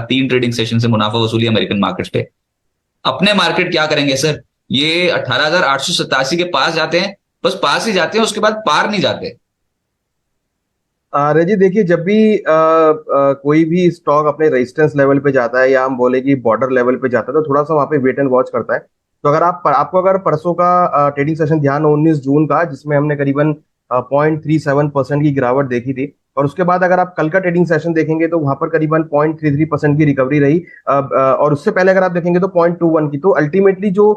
3 trading session से मुनाफा वसूली अमेरिकन मार्केट्स पे। अपने मार्केट क्या करेंगे सर, ये 18,887 के पास जाते हैं, बस पास ही जाते हैं, उसके बाद पार नहीं जाते। रजी देखिए, जब भी कोई भी स्टॉक अपने रेजिस्टेंस लेवल पे जाता है या हम बोले कि बॉर्डर लेवल पे जाता है, तो थोड़ा सा वहाँ पे वेट एंड वॉच करता है। तो अगर आपको अगर परसों का ट्रेडिंग सेशन ध्यान हो 19 जून का, जिसमें हमने करीबन 0.37% की गिरावट देखी थी, और उसके बाद अगर आप कल का ट्रेडिंग सेशन देखेंगे तो वहां पर करीबन 0.33% की रिकवरी रही। और उससे पहले अगर आप देखेंगे तो 0.21 की। तो अल्टीमेटली जो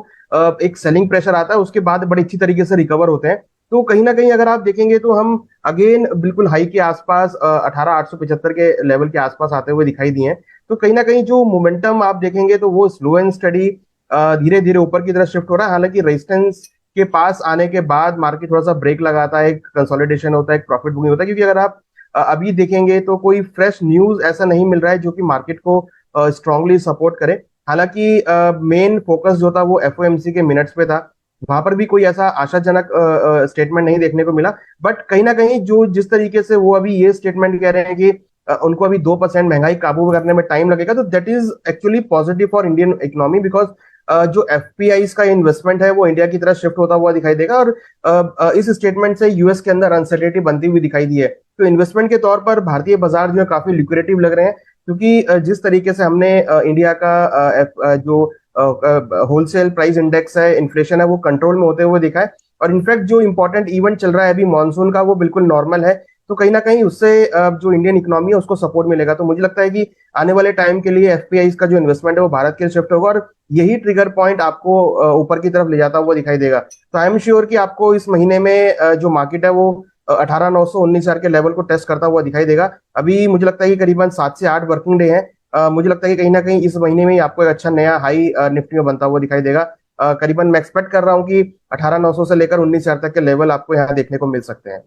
एक सेलिंग प्रेशर आता है उसके बाद बड़ी अच्छी तरीके से रिकवर होते हैं। तो कहीं ना कहीं अगर आप देखेंगे तो हम अगेन बिल्कुल हाई के आसपास 18,875 के लेवल के आसपास आते हुए दिखाई दिए हैं। तो कहीं ना कहीं जो मोमेंटम आप देखेंगे तो वो स्लो एंड स्टडी धीरे धीरे ऊपर की तरफ शिफ्ट हो रहा है। हालांकि रेजिस्टेंस के पास आने के बाद मार्केट थोड़ा सा ब्रेक लगाता है, एक कंसोलिडेशन होता है, एक प्रॉफिट बुकिंग होता है, क्योंकि अगर आप अभी देखेंगे तो कोई फ्रेश न्यूज ऐसा नहीं मिल रहा है जो कि मार्केट को स्ट्रांगली सपोर्ट करे। हालांकि मेन फोकस जो था वो एफओएमसी के मिनट्स पे था, वहां पर भी कोई ऐसा आशाजनक स्टेटमेंट नहीं देखने को मिला। बट कहीं ना कहीं जो जिस तरीके से वो अभी ये स्टेटमेंट कह रहे हैं कि उनको अभी 2% महंगाई काबू करने में टाइम लगेगा, तो that is actually positive for Indian economy, because जो एफपीआई का इन्वेस्टमेंट है वो इंडिया की तरफ शिफ्ट होता हुआ दिखाई देगा। और इस स्टेटमेंट से यूएस के अंदर अनसर्टेनिटी बनती हुई दिखाई दी है। तो इन्वेस्टमेंट के तौर पर भारतीय बाजार जो है काफी लिक्विडेटिव लग रहे हैं, क्योंकि जिस तरीके से हमने इंडिया का जो होलसेल प्राइस इंडेक्स है, इन्फ्लेशन है, वो कंट्रोल में होते हुए दिखा है। और इनफैक्ट जो इंपॉर्टेंट इवेंट चल रहा है अभी मानसून का, वो बिल्कुल नॉर्मल है। तो कहीं ना कहीं उससे जो इंडियन इकोनॉमी है उसको सपोर्ट मिलेगा। तो मुझे लगता है कि आने वाले टाइम के लिए एफपीआई का जो इन्वेस्टमेंट है वो भारत के शिफ्ट होगा, और यही ट्रिगर पॉइंट आपको ऊपर की तरफ ले जाता हुआ दिखाई देगा। तो आई एम श्योर कि आपको इस महीने में जो मार्केट है वो 18,919 के लेवल को टेस्ट करता हुआ दिखाई देगा। अभी मुझे लगता है कि करीबन 7 से 8 वर्किंग डे है। मुझे लगता है कि कहीं ना कहीं इस महीने में ही आपको एक अच्छा नया हाई निफ्टी में बनता हुआ दिखाई देगा। करीबन मैं एक्सपेक्ट कर रहा हूँ कि 18,900 से लेकर 19,000 तक के लेवल आपको यहाँ देखने को मिल सकते हैं।